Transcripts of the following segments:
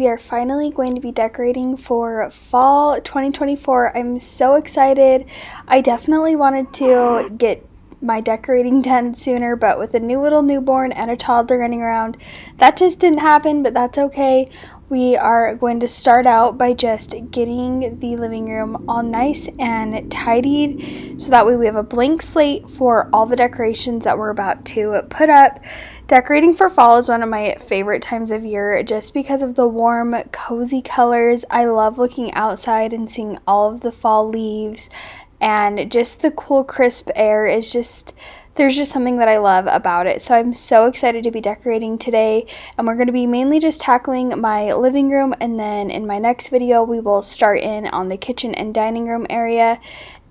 we are finally going to be decorating for fall 2024. I'm so excited. I definitely wanted to get my decorating done sooner, but with a new little newborn and a toddler running around, that just didn't happen, but that's okay. We are going to start out by just getting the living room all nice and tidied so that way we have a blank slate for all the decorations that we're about to put up. Decorating for fall is one of my favorite times of year just because of the warm, cozy colors. I love looking outside and seeing all of the fall leaves, and just the cool, crisp air is just, there's just something that I love about it. So I'm so excited to be decorating today, and we're going to be mainly just tackling my living room, and then in my next video we will start in on the kitchen and dining room area.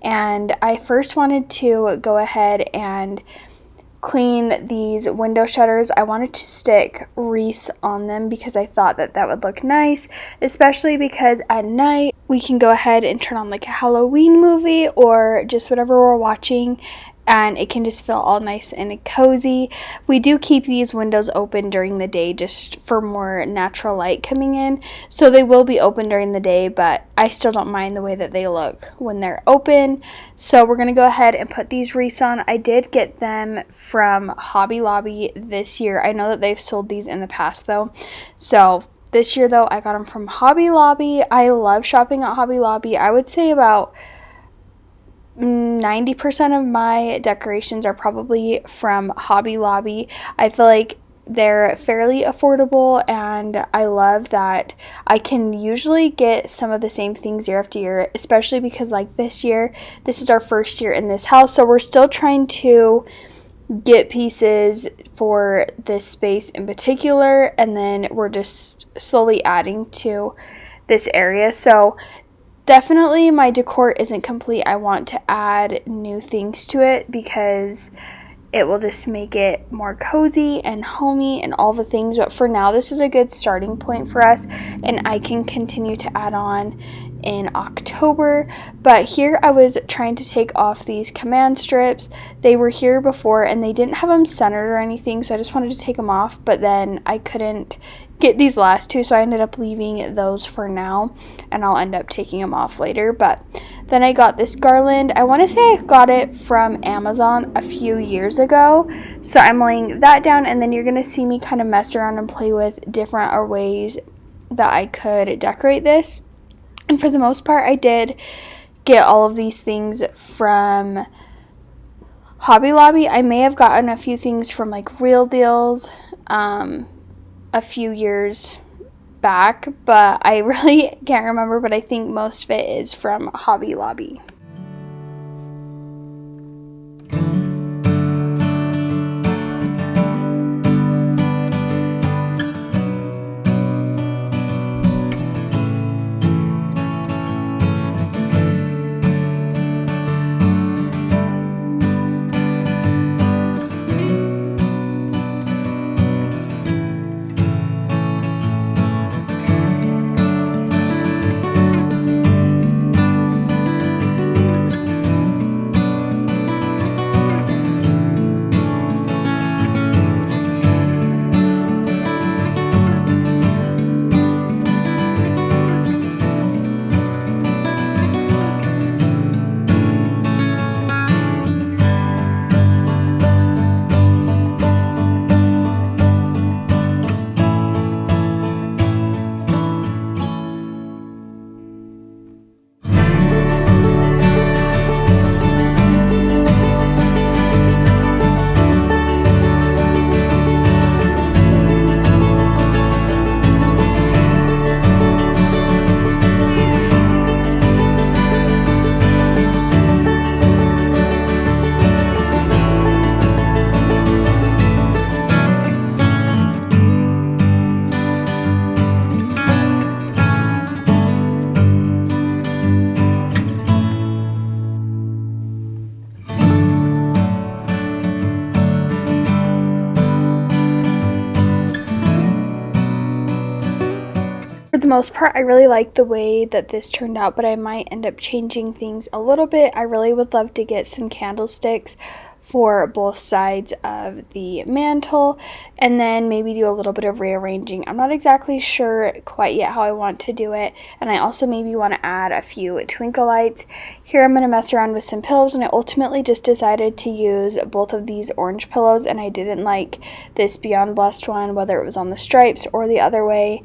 And I first wanted to go ahead and clean these window shutters. I wanted to stick wreaths on them because I thought that that would look nice, especially because at night we can go ahead and turn on like a Halloween movie or just whatever we're watching, and it can just feel all nice and cozy. We do keep these windows open during the day just for more natural light coming in, so they will be open during the day, but I still don't mind the way that they look when they're open. So we're going to go ahead and put these wreaths on. I did get them from Hobby Lobby this year. I know that they've sold these in the past though. So this year though, I got them from Hobby Lobby. I love shopping at Hobby Lobby. I would say about 90% of my decorations are probably from Hobby Lobby. I feel like they're fairly affordable, and I love that I can usually get some of the same things year after year, especially because like this year, this is our first year in this house, so we're still trying to get pieces for this space in particular, and then we're just slowly adding to this area. So definitely my decor isn't complete. I want to add new things to it because it will just make it more cozy and homey and all the things. But for now, this is a good starting point for us, and I can continue to add on in October. But here I was trying to take off these command strips. They were here before and they didn't have them centered or anything, so I just wanted to take them off, but then I couldn't get these last two, so I ended up leaving those for now, and I'll end up taking them off later. But then I got this garland. I want to say I got it from Amazon a few years ago, so I'm laying that down, and then you're going to see me kind of mess around and play with different ways that I could decorate this. And for the most part, I did get all of these things from Hobby Lobby. I may have gotten a few things from like Real Deals a few years back, but I really can't remember, but I think most of it is from Hobby Lobby. For the most part, I really like the way that this turned out, but I might end up changing things a little bit. I really would love to get some candlesticks for both sides of the mantle, and then maybe do a little bit of rearranging. I'm not exactly sure quite yet how I want to do it, and I also maybe want to add a few twinkle lights. Here I'm going to mess around with some pillows, and I ultimately just decided to use both of these orange pillows, and I didn't like this Beyond Blessed one, whether it was on the stripes or the other way.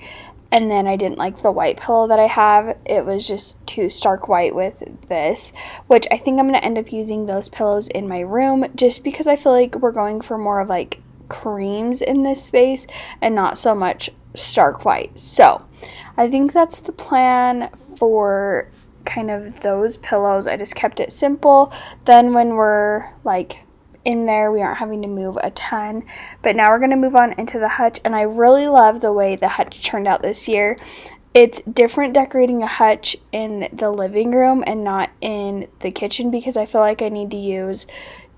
And then I didn't like the white pillow that I have. It was just too stark white with this, which I think I'm going to end up using those pillows in my room just because I feel like we're going for more of like creams in this space and not so much stark white. So I think that's the plan for kind of those pillows. I just kept it simple. Then when we're like in there, we aren't having to move a ton. But now we're going to move on into the hutch, and I really love the way the hutch turned out this year. It's different decorating a hutch in the living room and not in the kitchen because I feel like I need to use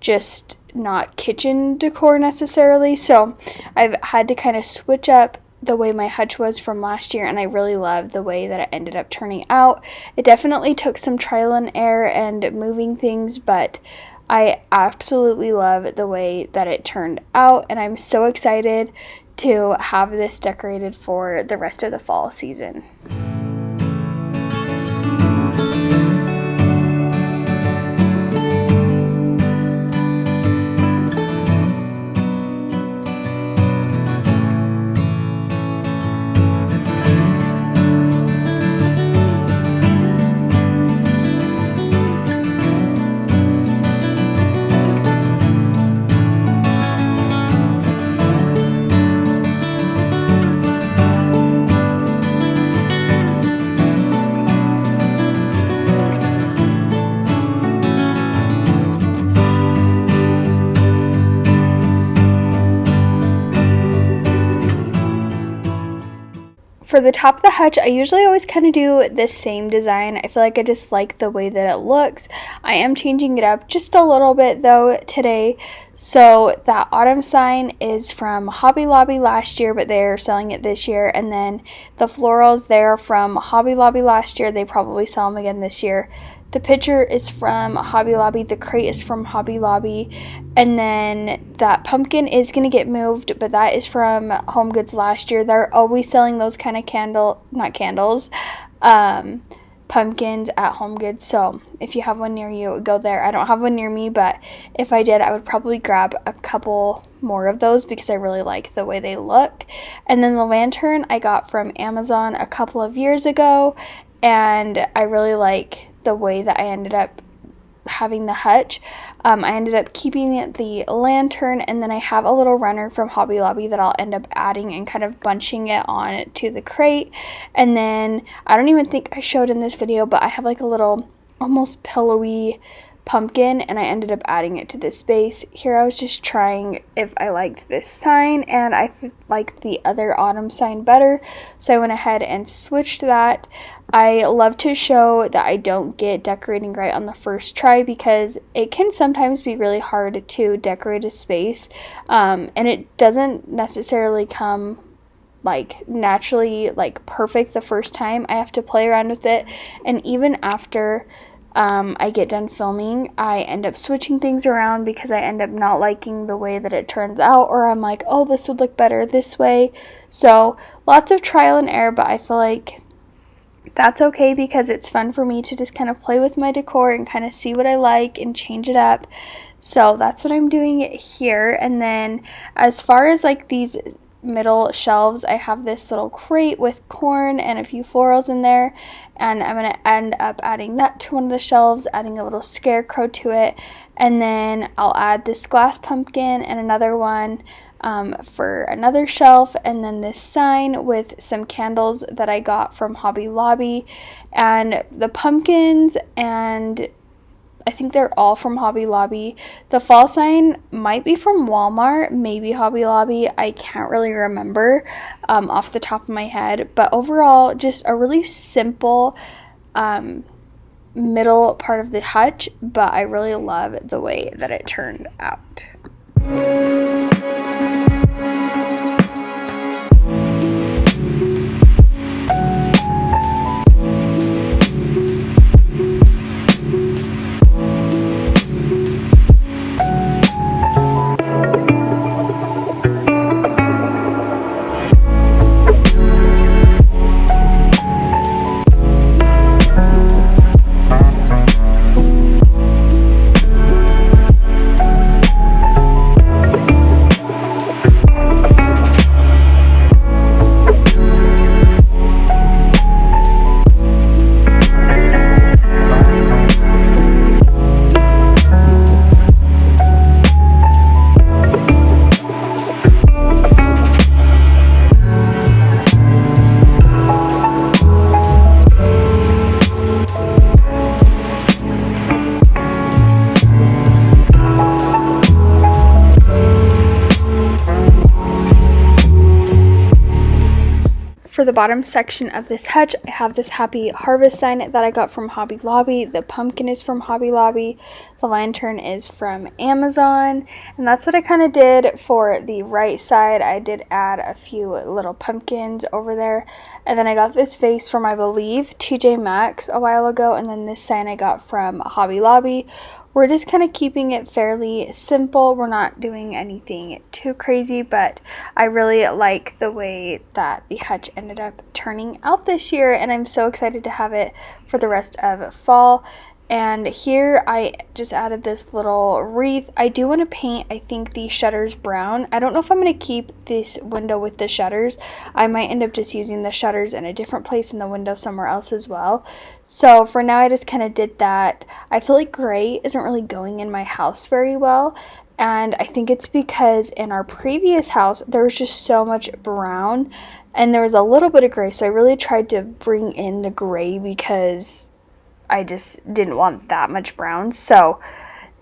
just not kitchen decor necessarily. So I've had to kind of switch up the way my hutch was from last year, and I really love the way that it ended up turning out. It definitely took some trial and error and moving things, but I absolutely love the way that it turned out, and I'm so excited to have this decorated for the rest of the fall season. For the top of the hutch, I usually always kind of do the same design. I feel like I just like the way that it looks. I am changing it up just a little bit though today. So that autumn sign is from Hobby Lobby last year, but they're selling it this year. And then the florals, they're from Hobby Lobby last year. They probably sell them again this year. The picture is from Hobby Lobby. The crate is from Hobby Lobby. And then that pumpkin is going to get moved, but that is from Home Goods last year. They're always selling those kind of pumpkins at Home Goods. So if you have one near you, go there. I don't have one near me, but if I did, I would probably grab a couple more of those because I really like the way they look. And then the lantern I got from Amazon a couple of years ago, and I really like the way that I ended up having the hutch. I ended up keeping the lantern, and then I have a little runner from Hobby Lobby that I'll end up adding and kind of bunching it on to the crate. And then I don't even think I showed in this video, but I have like a little almost pillowy pumpkin, and I ended up adding it to this space. Here I was just trying if I liked this sign, and I liked the other autumn sign better, so I went ahead and switched that. I love to show that I don't get decorating right on the first try because it can sometimes be really hard to decorate a space, and it doesn't necessarily come like naturally like perfect the first time. I have to play around with it, and even after I get done filming, I end up switching things around because I end up not liking the way that it turns out, or I'm like, oh, this would look better this way. So lots of trial and error, but I feel like that's okay because it's fun for me to just kind of play with my decor and kind of see what I like and change it up. So that's what I'm doing here. And then as far as like these middle shelves, I have this little crate with corn and a few florals in there, and I'm going to end up adding that to one of the shelves, adding a little scarecrow to it, and then I'll add this glass pumpkin and another one for another shelf, and then this sign with some candles that I got from Hobby Lobby, and the pumpkins, and I think they're all from Hobby Lobby. The fall sign might be from Walmart, maybe Hobby Lobby. I can't really remember off the top of my head. But overall, just a really simple middle part of the hutch. But I really love the way that it turned out. the bottom section of this hutch, I have this Happy Harvest sign that I got from Hobby Lobby. The pumpkin is from Hobby Lobby. The lantern is from Amazon. And that's what I kind of did for the right side. I did add a few little pumpkins over there. And then I got this vase from, I believe, TJ Maxx a while ago. And then this sign I got from Hobby Lobby. We're just kind of keeping it fairly simple. We're not doing anything too crazy, but I really like the way that the hutch ended up turning out this year, and I'm so excited to have it for the rest of fall. And here I just added this little wreath. I do want to paint, I think, the shutters brown. I don't know if I'm going to keep this window with the shutters. I might end up just using the shutters in a different place and the window somewhere else as well. So for now, I just kind of did that. I feel like gray isn't really going in my house very well. And I think it's because in our previous house, there was just so much brown and there was a little bit of gray. So I really tried to bring in the gray because I just didn't want that much brown. So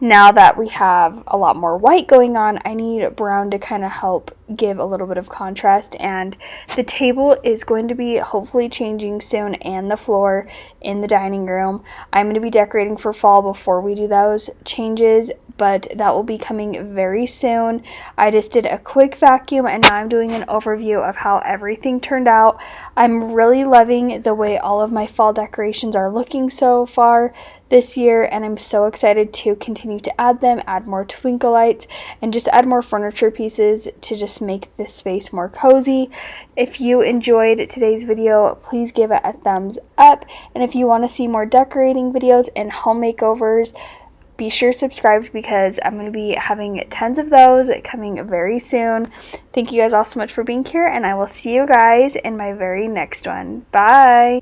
now that we have a lot more white going on, I need brown to kind of help give a little bit of contrast. And the table is going to be hopefully changing soon, and the floor in the dining room. I'm going to be decorating for fall before we do those changes, but that will be coming very soon. I just did a quick vacuum and now I'm doing an overview of how everything turned out. I'm really loving the way all of my fall decorations are looking so far this year, and I'm so excited to continue to add them, add more twinkle lights, and just add more furniture pieces to just make this space more cozy. If you enjoyed today's video, please give it a thumbs up, and if you want to see more decorating videos and home makeovers, be sure to subscribe because I'm going to be having tons of those coming very soon. Thank you guys all so much for being here, and I will see you guys in my very next one. Bye!